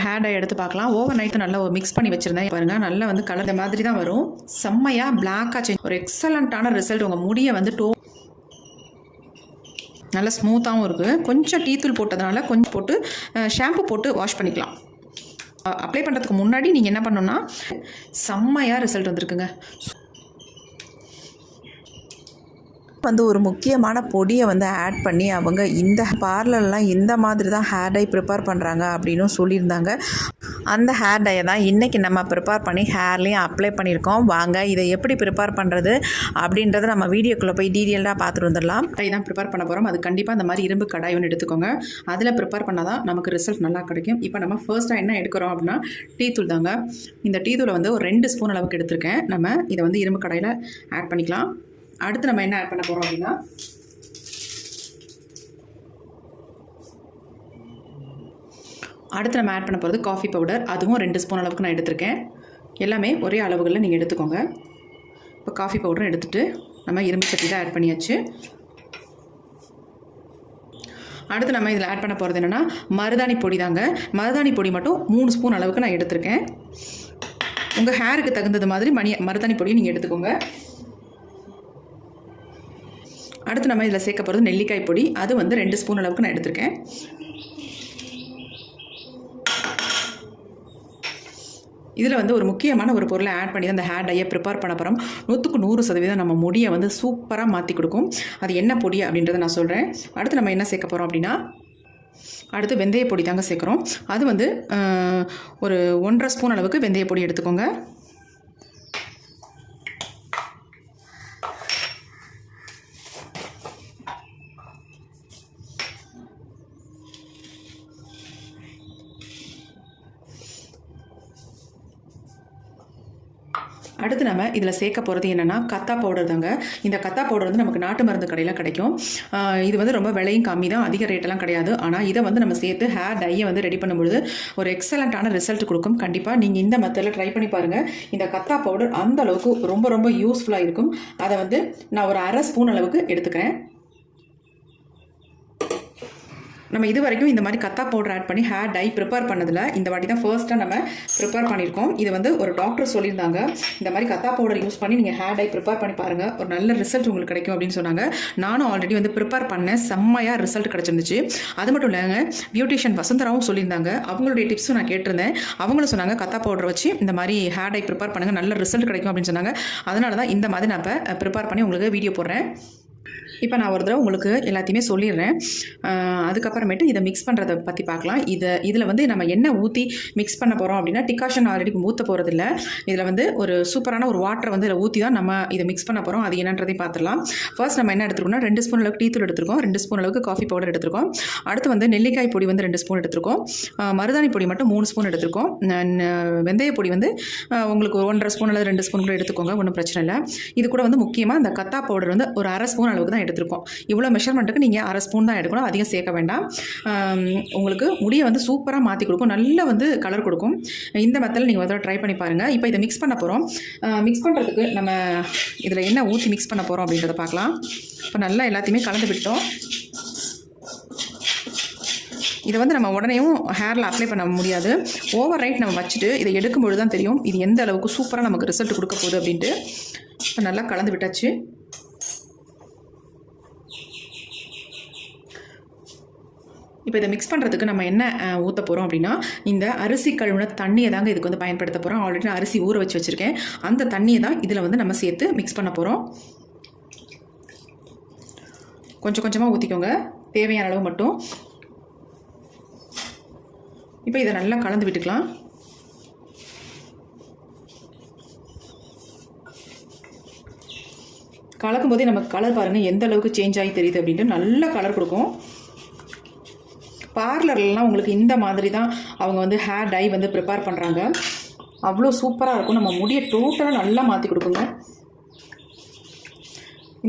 Hair dye எடுத்து பார்க்கலாம். Over night நல்லா மிக்ஸ் பண்ணி வச்சுருந்தேன் பாருங்கள். நல்லா வந்து கலர் இந்த மாதிரி தான் வரும். செம்மையாக பிளாக்காக சேஞ்ச் ஒரு எக்ஸலண்ட்டான ரிசல்ட். உங்கள் முடியை வந்து நல்லா ஸ்மூத்தாகவும் இருக்குது. கொஞ்சம் டீ தூள் போட்டதுனால கொஞ்சம் போட்டு ஷாம்பு போட்டு வாஷ் பண்ணிக்கலாம். அப்ளை பண்ணுறதுக்கு முன்னாடி நீங்கள் என்ன பண்ணணும்னா செம்மையாக ரிசல்ட் வந்துருக்குங்க. வந்து ஒரு முக்கியமான பொடியை வந்து ஆட் பண்ணி அவங்க இந்த பார்லர்லாம் இந்த மாதிரி தான் ஹேர் டை ப்ரிப்பேர் பண்ணுறாங்க அப்படின்னு சொல்லியிருந்தாங்க. அந்த ஹேர் டையை தான் இன்றைக்கி நம்ம ப்ரிப்பேர் பண்ணி ஹேர்லேயும் அப்ளை பண்ணியிருக்கோம். வாங்க இதை எப்படி ப்ரிப்பேர் பண்ணுறது அப்படின்றத நம்ம வீடியோக்குள்ளே போய் டீட்டெயிலாக பார்த்துட்டு வந்துடலாம். கடாய் தான் ப்ரிப்பேர் பண்ண போகிறோம். அது கண்டிப்பாக அந்த மாதிரி இரும்பு கடாய் ஒன்று எடுத்துக்கோங்க. அதில் ப்ரிப்பேர் பண்ணால் தான் நமக்கு ரிசல்ட் நல்லா கிடைக்கும். இப்போ நம்ம ஃபர்ஸ்ட்டாக என்ன எடுக்கிறோம் அப்படின்னா டீ தூள் தாங்க. இந்த டீ தூளை வந்து ஒரு 2 ஸ்பூன் அளவுக்கு எடுத்திருக்கேன். நம்ம இதை வந்து இரும்பு கடாயில் ஆட் பண்ணிக்கலாம். அடுத்து நம்ம என்ன ஆட் பண்ண போகிறோம் அப்படின்னா அடுத்து நம்ம ஆட் பண்ண போகிறது காஃபி பவுடர். அதுவும் 2 ஸ்பூன் அளவுக்கு நான் எடுத்திருக்கேன். எல்லாமே ஒரே அளவுகளில் நீங்கள் எடுத்துக்கோங்க. இப்போ காஃபி பவுடரும் எடுத்துகிட்டு நம்ம இரும்பு சட்டியில் ஆட் பண்ணியாச்சு. அடுத்து நம்ம இதில் ஆட் பண்ண போகிறது என்னென்னா மருதாணி பொடி தாங்க. மருதாணி பொடி மட்டும் 3 ஸ்பூன் அளவுக்கு நான் எடுத்திருக்கேன். உங்கள் ஹேருக்கு தகுந்தது மாதிரி மருதாணி பொடியை நீங்கள் எடுத்துக்கோங்க. அடுத்து நம்ம இதில் சேர்க்க போகிறது நெல்லிக்காய் பொடி. அது வந்து 2 ஸ்பூன் அளவுக்கு நான் எடுத்திருக்கேன். இதில் வந்து ஒரு முக்கியமான ஒரு பொருளை ஆட் பண்ணி தான் அந்த ஹேர் டையை ப்ரிப்பேர் பண்ண போகிறோம். 100க்கு 100% நம்ம முடியை வந்து சூப்பராக மாற்றி கொடுக்கும். அது என்ன பொடி அப்படின்றத நான் சொல்கிறேன். அடுத்து நம்ம என்ன சேர்க்க போகிறோம் அப்படின்னா அடுத்து வெந்தய பொடி தாங்க சேர்க்குறோம். அது வந்து ஒரு 1.5 ஸ்பூன் அளவுக்கு வெந்தய பொடி எடுத்துக்கோங்க. அடுத்து நம்ம இதில் சேர்க்க போகிறது என்னென்னா கத்தா பவுடர் தாங்க. இந்த கத்தா பவுடர் வந்து நமக்கு நாட்டு மருந்து கடையில் கிடைக்கும். இது வந்து ரொம்ப விலையும் கம்மி தான், அதிக ரேட்டெல்லாம் கிடையாது. ஆனால் இதை வந்து நம்ம சேர்த்து ஹேர் டையை வந்து ரெடி பண்ணும்பொழுது ஒரு எக்ஸலண்ட்டான ரிசல்ட் கொடுக்கும். கண்டிப்பாக நீங்கள் இந்த மெத்தடில் ட்ரை பண்ணி பாருங்கள். இந்த கத்தா பவுடர் அந்த அளவுக்கு ரொம்ப ரொம்ப யூஸ்ஃபுல்லாக இருக்கும். அதை வந்து நான் ஒரு 1/2 ஸ்பூன் அளவுக்கு எடுத்துக்கிறேன். நம்ம இது வரைக்கும் இந்த மாதிரி கத்தா பவுடர் ஆட் பண்ணி ஹேர் டை ப்ரிப்பேர் பண்ணதில் இந்த வாட்டி தான் ஃபர்ஸ்ட்டாக நம்ம ப்ரிப்பேர் பண்ணியிருக்கோம். இது வந்து ஒரு டாக்டர் சொல்லியிருந்தாங்க, இந்த மாதிரி கத்தா பவுடர் யூஸ் பண்ணி நீங்கள் ஹேர் டை ப்ரிப்பேர் பண்ணி பாருங்கள், ஒரு நல்ல ரிசல்ட் உங்களுக்கு கிடைக்கும் அப்படின்னு சொன்னாங்க. நானும் ஆல்ரெடி வந்து ப்ரிப்பேர் பண்ணேன், செம்மையாக ரிசல்ட் கிடச்சிருந்துச்சு. அது மட்டும் இல்லைங்க, பியூட்டிஷியன் வசந்தராவும் சொல்லியிருந்தாங்க. அவங்களுடைய டிப்ஸும் நான் கேட்டிருந்தேன். அவங்களும் சொன்னாங்க கத்தா பவுடர் வச்சு இந்த மாதிரி ஹேர் டை ப்ரிப்பேர் பண்ணுங்கள், நல்ல ரிசல்ட் கிடைக்கும் அப்படின்னு சொன்னாங்க. அதனால தான் இந்த மாதிரி நான் இப்போ ப்ரிப்பேர் பண்ணி உங்களுக்கு வீடியோ போடுறேன். இப்போ நான் ஒரு தடவை உங்களுக்கு எல்லாத்தையுமே சொல்லிடுறேன். அதுக்கப்புறமேட்டு இதை மிக்ஸ் பண்ணுறதை பற்றி பார்க்கலாம். இதில் வந்து நம்ம என்ன ஊற்றி மிக்ஸ் பண்ண போகிறோம் அப்படின்னா டிகாஷன் ஆல்ரெடி ஊற்ற போகிறதில்ல. இதில் வந்து ஒரு சூப்பரான ஒரு வாட்டரை வந்து இதில் ஊற்றி தான் நம்ம இதை மிக்ஸ் பண்ண போகிறோம். அது என்னன்றதையும் பார்த்துடலாம். ஃபர்ஸ்ட் நம்ம என்ன எடுத்துருக்கோம்னா 2 ஸ்பூன் அளவுக்கு டீ தூள் எடுத்துருக்கோம், 2 ஸ்பூன் அளவுக்கு காஃபி பவுடர் எடுத்துருக்கோம். அடுத்து வந்து நெல்லிக்காய் பொடி வந்து 2 ஸ்பூன் எடுத்துருக்கோம். மருதாணி பொடி மட்டும் 3 ஸ்பூன் எடுத்துருக்கோம். வெந்தய பொடி வந்து உங்களுக்கு 1.5 ஸ்பூன் அல்லது 2 ஸ்பூன் கூட எடுத்துக்கோங்க, ஒன்றும் பிரச்சனை இல்லை. இது கூட வந்து முக்கியமாக இந்த கத்தா பவுடர் வந்து ஒரு 1/2 ஸ்பூன் அளவுக்கு தான் எடுத்துருக்கோம். இவ்வளோ மெஷர்மெண்ட்டுக்கு நீங்கள் 1/2 ஸ்பூன் தான் எடுக்கணும், அதிகம் சேர்க்க வேண்டாம். உங்களுக்கு முடியை வந்து சூப்பராக மாற்றி கொடுக்கும், நல்லா வந்து கலர் கொடுக்கும். இந்த மெத்தடில் நீங்கள் வந்து ட்ரை பண்ணி பாருங்கள். இப்போ இதை மிக்ஸ் பண்ண போகிறோம். மிக்ஸ் பண்ணுறதுக்கு நம்ம இதில் என்ன ஊற்றி மிக்ஸ் பண்ண போகிறோம் அப்படின்றத பார்க்கலாம். இப்போ நல்லா எல்லாத்தையுமே கலந்து விட்டோம். இதை வந்து நம்ம உடனேயும் ஹேரில் அப்ளை பண்ண முடியாது. ஓவர் நைட் நம்ம வச்சுட்டு இதை எடுக்கும்பொழுது தான் தெரியும் இது எந்த அளவுக்கு சூப்பராக நமக்கு ரிசல்ட் கொடுக்க போகுது அப்படின்ட்டு. இப்போ நல்லா கலந்து விட்டாச்சு. இப்போ இதை மிக்ஸ் பண்ணுறதுக்கு நம்ம என்ன ஊற்ற போகிறோம் அப்படின்னா இந்த அரிசி கழுவுன தண்ணியை தாங்க இதுக்கு வந்து பயன்படுத்த போகிறோம். ஆல்ரெடி நான் அரிசி ஊற வச்சு வச்சுருக்கேன். அந்த தண்ணியை தான் இதில் வந்து நம்ம சேர்த்து மிக்ஸ் பண்ண போகிறோம். கொஞ்சம் கொஞ்சமாக ஊற்றிக்கோங்க, தேவையான அளவு மட்டும். இப்போ இதை நல்லா கலந்து விட்டுக்கலாம். கலக்கும் போதே நமக்கு கலர் பாருங்கள் எந்த அளவுக்கு சேஞ்ச் ஆகி தெரியுது அப்படின்ட்டு. நல்ல கலர் கொடுக்கும். பார்லர்லாம் உங்களுக்கு இந்த மாதிரி தான் அவங்க வந்து ஹேர் டை வந்து ப்ரிப்பேர் பண்ணுறாங்க. அவ்வளோ சூப்பராக இருக்கும். நம்ம முடியை டோட்டலாக நல்லா மாற்றி கொடுக்குங்க.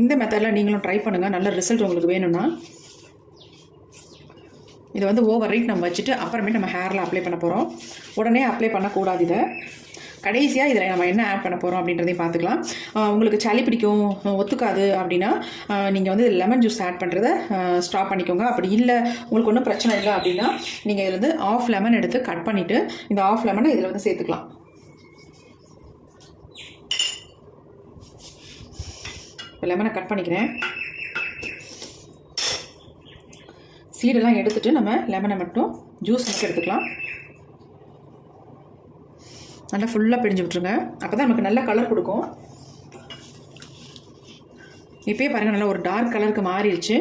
இந்த மெத்தடில் நீங்களும் ட்ரை பண்ணுங்கள், நல்ல ரிசல்ட் உங்களுக்கு வேணும்னா. இதை வந்து ஓவர் நைட் நம்ம வச்சுட்டு அப்புறமேட்டு நம்ம ஹேரில் அப்ளை பண்ண போகிறோம். உடனே அப்ளை பண்ணக்கூடாது. இதை கடைசியாக இதில் நம்ம என்ன ஆட் பண்ண போகிறோம் அப்படின்றதையும் பார்த்துக்கலாம். உங்களுக்கு சளி பிடிக்கும், ஒத்துக்காது அப்படின்னா நீங்கள் வந்து லெமன் ஜூஸ் ஆட் பண்ணுறத ஸ்டாப் பண்ணிக்கோங்க. அப்படி இல்லை உங்களுக்கு ஒன்றும் பிரச்சனை இல்லை அப்படின்னா நீங்கள் இதில் வந்து ஆஃப் லெமன் எடுத்து கட் பண்ணிவிட்டு இந்த ஆஃப் லெமனை இதில் வந்து சேர்த்துக்கலாம். இப்போ லெமனை கட் பண்ணிக்கிறேன். சீடெல்லாம் எடுத்துகிட்டு நம்ம லெமனை மட்டும் ஜூஸ் மட்டும் எடுத்துக்கலாம். நல்லா ஃபுல்லாக பிழிஞ்சு விட்ருங்க. அப்போ தான் நமக்கு நல்ல கலர் கொடுக்கும். இப்போயே பாருங்கள் நல்லா ஒரு டார்க் கலருக்கு மாறிடுச்சு.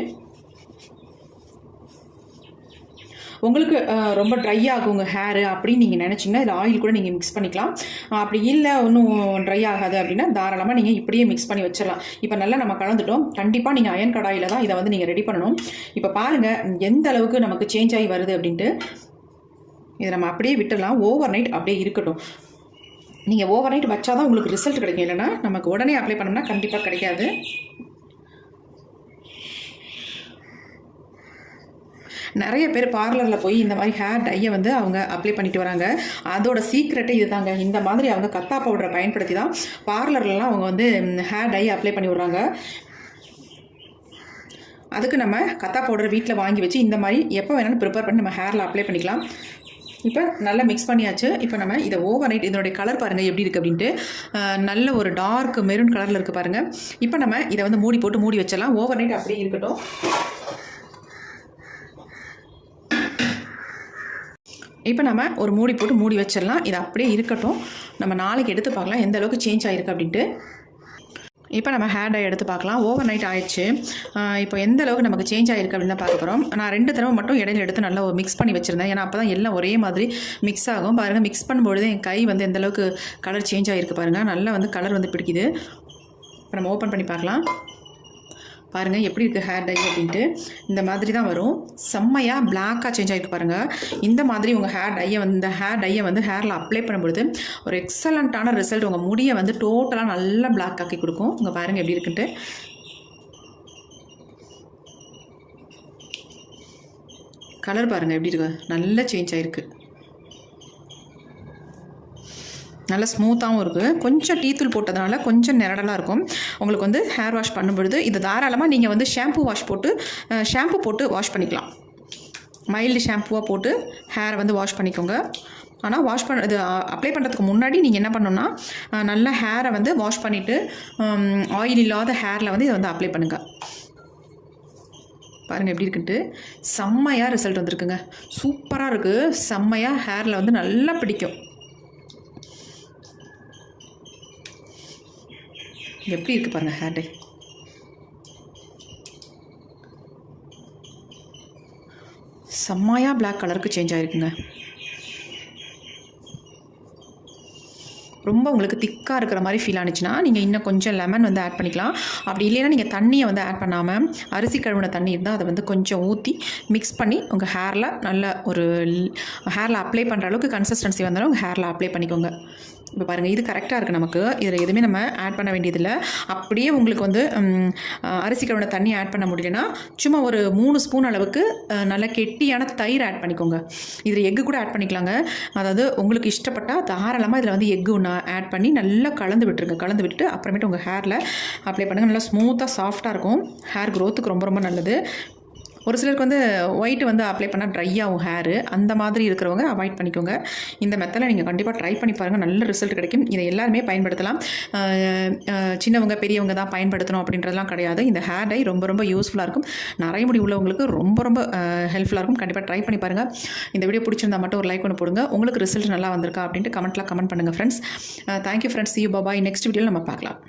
உங்களுக்கு ரொம்ப ட்ரை ஆகுங்க ஹேரு அப்படின்னு நீங்கள் நினச்சிங்கன்னா இதில் ஆயில் கூட நீங்கள் மிக்ஸ் பண்ணிக்கலாம். அப்படி இல்லை ஒன்றும் ட்ரை ஆகாது அப்படின்னா தாராளமாக நீங்கள் இப்படியே மிக்ஸ் பண்ணி வச்சிடலாம். இப்போ நல்லா நம்ம கலந்துட்டோம். கண்டிப்பாக நீங்கள் அயன் கடாயில் தான் இதை வந்து நீங்கள் ரெடி பண்ணணும். இப்போ பாருங்கள் எந்த அளவுக்கு நமக்கு சேஞ்ச் ஆகி வருது அப்படின்ட்டு. இதை நம்ம அப்படியே விட்டுடலாம். ஓவர் நைட் அப்படியே இருக்கட்டும். நீங்கள் ஓவர் நைட் வச்சா தான் உங்களுக்கு ரிசல்ட் கிடைக்கும். இல்லைன்னா நமக்கு உடனே அப்ளை பண்ணோம்னா கண்டிப்பாக கிடைக்காது. நிறைய பேர் பார்லரில் போய் இந்த மாதிரி ஹேர் டையை வந்து அவங்க அப்ளை பண்ணிட்டு வராங்க. அதோட சீக்ரெட்டே இது தாங்க. இந்த மாதிரி அவங்க கத்தா பவுடரை பயன்படுத்தி தான் பார்லர்லலாம் அவங்க வந்து ஹேர் டையை அப்ளை பண்ணி விட்றாங்க. அதுக்கு நம்ம கத்தா பவுடரை வீட்டில் வாங்கி வச்சு இந்த மாதிரி எப்போ வேணாலும் ப்ரிப்பேர் பண்ணி நம்ம ஹேரில் அப்ளை பண்ணிக்கலாம். இப்போ நல்லா மிக்ஸ் பண்ணியாச்சு. இப்போ நம்ம இதை ஓவர் நைட் இதனுடைய கலர் பாருங்கள் எப்படி இருக்குது அப்படின்ட்டு. நல்ல ஒரு டார்க் மெரூன் கலரில் இருக்குது பாருங்கள். இப்போ நம்ம இதை வந்து மூடி போட்டு மூடி வச்சிடலாம். ஓவர் நைட் அப்படியே இருக்கட்டும். இப்போ நம்ம ஒரு மூடி போட்டு மூடி வச்சிடலாம். இது அப்படியே இருக்கட்டும். நம்ம நாளைக்கு எடுத்து பார்க்கலாம் எந்த அளவுக்கு சேஞ்ச் ஆகிருக்கு அப்படின்ட்டு. இப்போ நம்ம ஹேர் டை எடுத்து பார்க்கலாம். ஓவர் நைட் ஆயிடுச்சு. இப்போ எந்த அளவுக்கு நமக்கு சேஞ்ச் ஆகிருக்கு அப்படின்னு தான் பார்க்க போகிறோம். நான் 2 தடவை மட்டும் இடையில எடுத்து நல்லா மிக்ஸ் பண்ணி வச்சுருந்தேன். ஏன்னா அப்போ தான் எல்லாம் ஒரே மாதிரி மிக்ஸ் ஆகும். பாருங்கள் மிக்ஸ் பண்ணும்பொழுது என் கை வந்து எந்த அளவுக்கு கலர் சேஞ்ச் ஆகிருக்கு பாருங்கள். நல்லா வந்து கலர் வந்து பிடிக்குது. இப்போ நம்ம ஓப்பன் பண்ணி பார்க்கலாம். பாருங்கள் எப்படி இருக்குது ஹேர் டை அப்படின்ட்டு. இந்த மாதிரி தான் வரும். செம்மையாக பிளாக்காக சேஞ்ச் ஆகிருக்கு பாருங்கள். இந்த மாதிரி உங்கள் ஹேர் டையை வந்து ஹேரில் அப்ளை பண்ணும்பொழுது ஒரு எக்ஸலண்ட்டான ரிசல்ட். உங்கள் முடியை வந்து டோட்டலாக நல்லா பிளாக் ஆக்கி கொடுக்கும். உங்க பாருங்கள் எப்படி இருக்குன்ட்டு. கலர் பாருங்கள் எப்படி இருக்கு. நல்லா சேஞ்ச் ஆகிருக்கு. நல்லா ஸ்மூத்தாகவும் இருக்குது. கொஞ்சம் டீத்தூள் போட்டதுனால கொஞ்சம் நிரடலாக இருக்கும். உங்களுக்கு வந்து ஹேர் வாஷ் பண்ணும்பொழுது இது தாராளமாக நீங்கள் வந்து ஷாம்பு போட்டு வாஷ் பண்ணிக்கலாம். மைல்டு ஷாம்புவாக போட்டு ஹேரை வந்து வாஷ் பண்ணிக்கோங்க. ஆனால் இது அப்ளை பண்ணுறதுக்கு முன்னாடி நீங்கள் என்ன பண்ணணும்னா நல்லா ஹேரை வந்து வாஷ் பண்ணிவிட்டு ஆயில் இல்லாத ஹேரில் வந்து இதை வந்து அப்ளை பண்ணுங்கள். பாருங்கள் எப்படி இருக்குன்ட்டு. செம்மையாக ரிசல்ட் வந்துருக்குங்க. சூப்பராக இருக்குது. செம்மையாக ஹேரில் வந்து நல்லா பிடிக்கும். எப்படி இருக்குது பாருங்கள் ஹேர் டை. செம்மையாக பிளாக் கலருக்கு சேஞ்ச் ஆகிருக்குங்க. ரொம்ப உங்களுக்கு திக்காக இருக்கிற மாதிரி ஃபீல் ஆனிச்சுன்னா நீங்கள் இன்னும் கொஞ்சம் லெமன் வந்து ஆட் பண்ணிக்கலாம். அப்படி இல்லைன்னா நீங்கள் தண்ணியை வந்து ஆட் பண்ணாமல் அரிசி கழுவின தண்ணி இருந்தால் அதை வந்து கொஞ்சம் ஊற்றி மிக்ஸ் பண்ணி உங்கள் ஹேரில் நல்ல ஒரு ஹேரில் அப்ளை பண்ணுற அளவுக்கு கன்சிஸ்டன்சி வந்தாலும் உங்கள் ஹேரில் அப்ளை பண்ணிக்கோங்க. இப்போ பாருங்கள் இது கரெக்டாக இருக்குது நமக்கு. இதில் எதுவுமே நம்ம ஆட் பண்ண வேண்டியதில்லை. அப்படியே உங்களுக்கு வந்து அரிசி கழுவின தண்ணி ஆட் பண்ண முடியலன்னா சும்மா ஒரு 3 ஸ்பூன் அளவுக்கு நல்ல கெட்டியான தயிர் ஆட் பண்ணிக்கோங்க. இதில் எக்கு கூட ஆட் பண்ணிக்கலாங்க. அதாவது உங்களுக்கு இஷ்டப்பட்டால் தாராளமாக இதில் வந்து எக்கு ஒன்று ஆட் பண்ணி நல்லா கலந்து விட்டுருங்க. கலந்து விட்டுட்டு அப்புறமேட்டு உங்கள் ஹேரில் அப்ளை பண்ணுங்கள். நல்லா ஸ்மூத்தாக சாஃப்டாக இருக்கும். ஹேர் க்ரோத்துக்கு ரொம்ப ரொம்ப நல்லது. ஒரு சிலருக்கு வந்து ஒயிட்டு வந்து அப்ளை பண்ணால் ட்ரை ஆகும் ஹேரு. அந்த மாதிரி இருக்கிறவங்க அவாய்ட் பண்ணிக்கோங்க. இந்த மெத்தடில் நீங்கள் கண்டிப்பாக ட்ரை பண்ணி பாருங்கள். நல்ல ரிசல்ட் கிடைக்கும். இதை எல்லாருமே பயன்படுத்தலாம். சின்னவங்க பெரியவங்க தான் பயன்படுத்தணும் அப்படின்றதெல்லாம் கிடையாது. இந்த ஹேர் டை ரொம்ப ரொம்ப யூஸ்ஃபுல்லாக இருக்கும். நிறைய முடி உள்ளவங்களுக்கு ரொம்ப ரொம்ப ஹெல்ப்ஃபுல்லாக இருக்கும். கண்டிப்பாக ட்ரை பண்ணி பாருங்கள். இந்த வீடியோ பிடிச்சிருந்தா மட்டும் ஒரு லைக் ஒன்று போடுங்க. உங்களுக்கு ரிசல்ட் நல்லா வந்திருக்கா அப்படின்ட்டு கமெண்ட் பண்ணுங்கள் friends. Thank you friends. You bye. Next வீடியோவில் நம்ம பார்க்கலாம்.